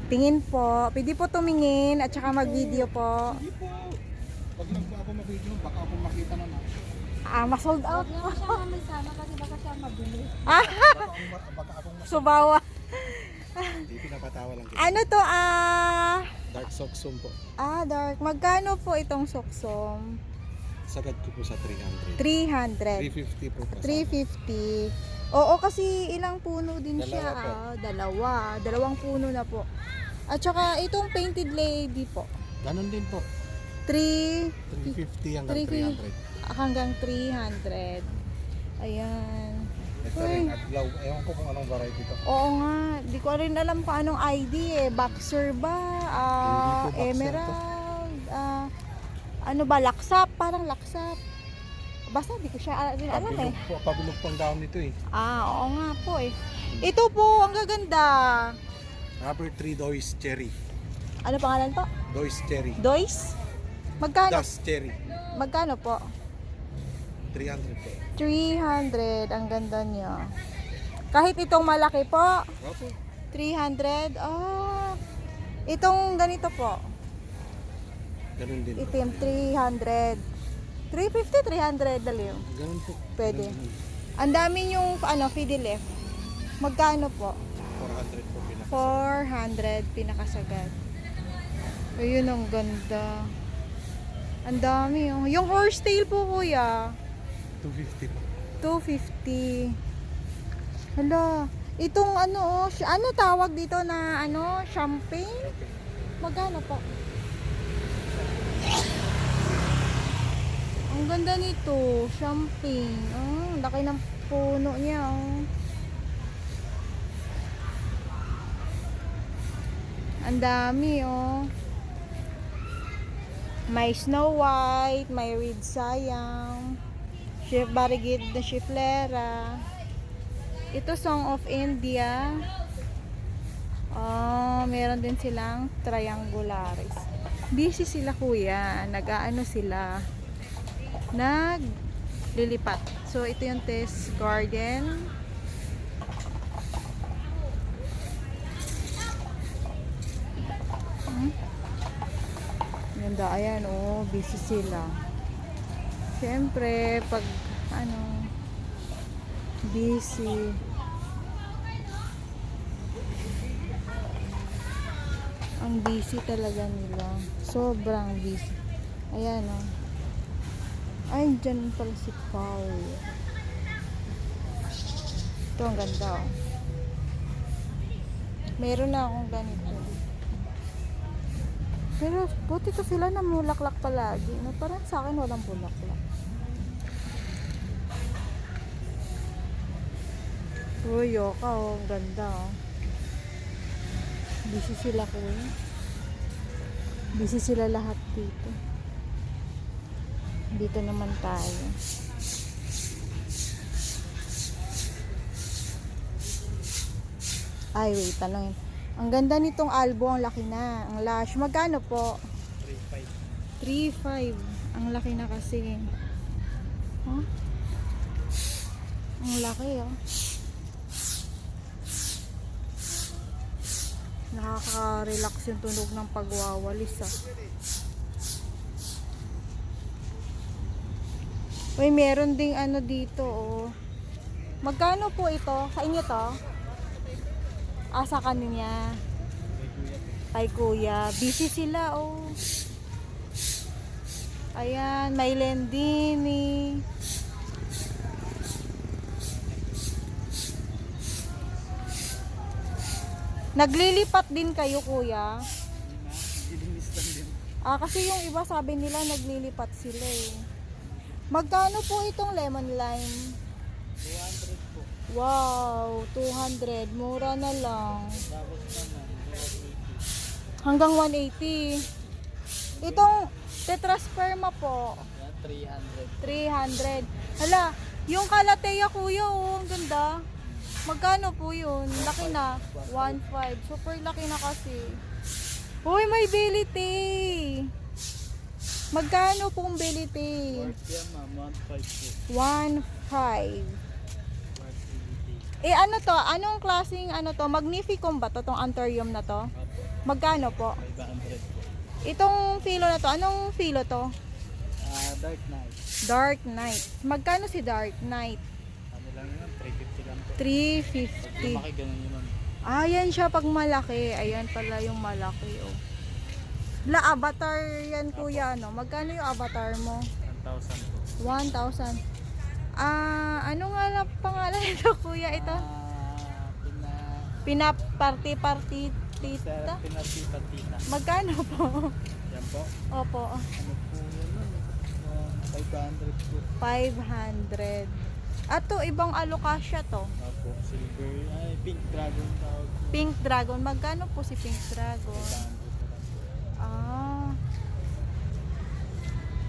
Tingin po. Pwede po tumingin at saka mag-video po. Hindi po. Pag ako mag-video, baka ako makita naman. Masold out. Huwag naman siya mamisama kasi baka siya mabili. Baka akong Subawa. hindi pinapatawa lang kita. Ano to Dark Soksum po. dark. Magkano po itong suksom? Sagad ko po sa 300. 300. 350 po. 350. Oo, kasi ilang puno din siya. Dalawa po. Dalawa. Dalawang puno na po. At saka itong painted lady po. Ganon din po. 350 350 hanggang 300. hanggang 300. Ayan. Ito Uy. rin, adlaw. Ewan ko kung anong variety to. Oo nga. Di ko rin alam kung anong ID eh. Boxer ba? Hindi po boxer Emerald? Ano ba? Laksap? Parang laksap. Basta di ko siya rin alam eh. Pabilog pang dahon nito eh. Oo nga po eh. Ito po, ang gaganda. Rubber tree Dois Cherry. Ano pangalan po? Dois Cherry. Dois? Magkano? Das Cherry. Magkano po? 300 po. 300. Ang ganda niya. Kahit itong malaki po, Opo. 300. Itong ganito po, Ganon din po. itim, 300. 350, 300 dali. Ganon po. Pwede. Ganon. Ang dami yung fidelef. Magkano po? 400 po pinaka. 400 pinakasagad. Ayun, ang ganda. Ang dami yung horse tail po, kuya. 250 po. 250. Hala, itong ano tawag dito na champagne? Magkano po? Ang ganda nito, champagne. Laki ng puno niya, Ang dami, May Snow White, may Red Siam, Barigid na Chiflera. Ito Song of India. Meron din silang triangularis. Busy sila, kuya. Nag-aano sila. Naglilipat. So ito yung Tess Garden. Ganda, ayan, busy sila. Siyempre, pag busy. Ang busy talaga nila. Sobrang busy. Ayan, Ay, dyan pala si Paul. Ito, ang ganda, Meron na akong ganito. Pero, buti to sila na mulaklak palagi. Parang sa akin walang bulaklak. Uy, yoka, ang ganda, Busy sila, kuya. Busy sila lahat dito. Dito naman tayo. Ay, wait, tanongin. Ang ganda nitong albo, ang laki na. Ang lash, magkano po? 3.5. Ang laki na kasi. Ang laki, Nakaka-relax yung tunog ng pagwawalis, Uy, meron ding dito, Magkano po ito? Sa inyo to? Sa kanya. Kay kuya. Busy sila, Ayan, may Lendini. Naglilipat din kayo, kuya? Kasi yung iba sabi nila naglilipat sila, Magkano po itong lemon lime? 200 po. Wow, 200. Mura na lang. Hanggang 180. Itong tetrasperma po. 300. Hala, yung kalateya, kuya, ang ganda. Magkano po yun? Laki na. 1.5. Super laki na kasi. Uy, may belly tea. Magkano pong belly tea? 1.5. Ano to? Anong klaseng to? Magnificum ba to? Tong anthurium na to? Magkano po? 500 po. Itong filo na to, anong filo to? Dark Knight. Dark Knight. Magkano si Dark Knight? Ano lang yun? 350 lang po. 350. Lumaki ganun yun. Ayan siya pag malaki. Ayan pala yung malaki, oh. Avatar yan, kuya, no? Magkano yung avatar mo? 1,000 po. 1,000. Ano nga lang pangalan ito, kuya? Ito? Pinaparty tita. Pinatita. Magkano po? Yan po. Opo. Ano po yun? 500 po. 500. At to, ibang alokasya to. Opo. Silver. Ay, Pink Dragon tawag po. Pink Dragon. Magkano po si Pink Dragon? 500 po lang po. Ah.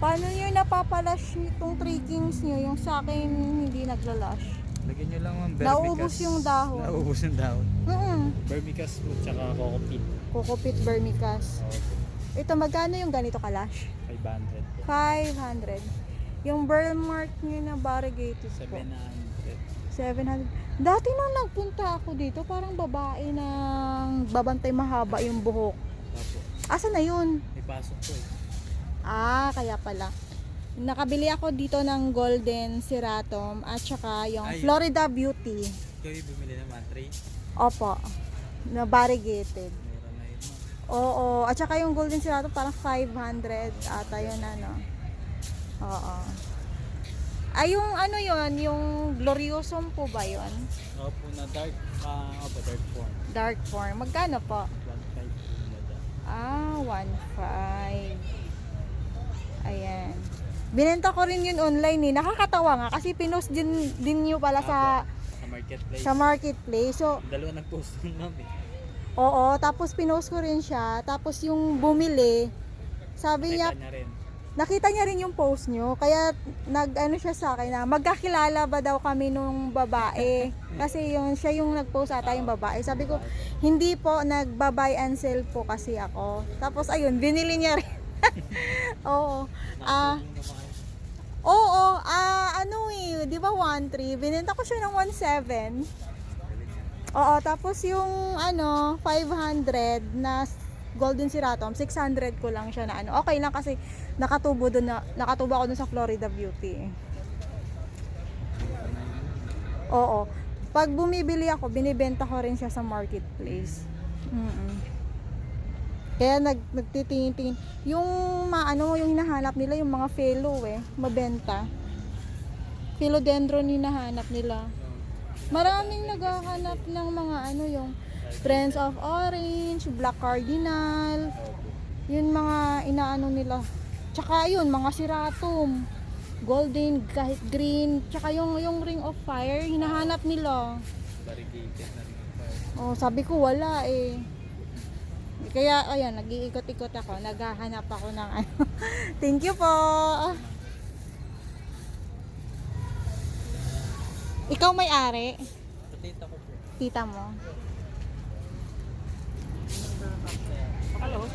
Paano nyo napapalash itong 3 kings nyo? Yung sa akin hindi naglalash. Lagyan nyo lang ang Naubos yung dahon. Naubos yung dahon. Mm. Vermicast po, tsaka Coco Pit. Kukupit vermicast. Opo. Ito, magkano yung ganito kalash? 500 po. 500. Yung burl mark nyo na variegated po. 700. 700. Dati nung nagpunta ako dito, parang babae ng babantay mahaba yung buhok. Opo. Asa na yun? May pasok po eh. Kaya pala. Nakabili ako dito ng Golden Ceratom at saka yung Ay. Florida Beauty. Kayo bumili naman 3. Opo. Na variegated. Mura na yun. Oo. At saka yung Golden Ceratom parang 500 ata yun ano. Oo. Ay yung ano yun, yung Gloriosum po ba yun? Opo na dark. Opo, dark form. Dark form. Magkano po? 1.5 po na dyan. 1.5. Ayan. Binenta ko rin yun online eh. Nakakatawa nga kasi pinost din nyo pala sa Sa marketplace. marketplace. So, Dalawa nag-post ng namin. oo, tapos pinost ko rin siya. Tapos yung bumili, sabi niya, Kita niya rin. nakita niya rin yung post nyo. Kaya nag-ano siya sa akin na magkakilala ba daw kami nung babae. Kasi siya yung nag-post ata yung babae. Sabi ko, hindi po, nagba-buy and sell po kasi ako. Tapos ayun, binili niya rin. Oo. Ano eh, di ba 1.3? Binenta ko siya ng 1.7. Oo, tapos yung 500 na Golden Ceratom, 600 ko lang siya na ano. Okay lang kasi nakatubo ako dun sa Florida Beauty. Oo. Pag bumibili ako, binibenta ko rin siya sa marketplace. Kaya nagtitingin-tingin. Yung yung hinahanap nila, yung mga phelo mabenta. Philodendron hinahanap nila. Maraming naghahanap ng mga yung Prince of Orange, Black Cardinal. Yun mga inaano nila. Tsaka yun, mga Ceratom, Golden, kahit green. Tsaka yung Ring of Fire, hinahanap nila. Variegated na rin. Oh, sabi ko wala eh. Kaya ayan, nag-iikot-ikot ako, naghahanap ako ng Thank you po. Ikaw may-ari? Patita ko po. Tita mo? Hello.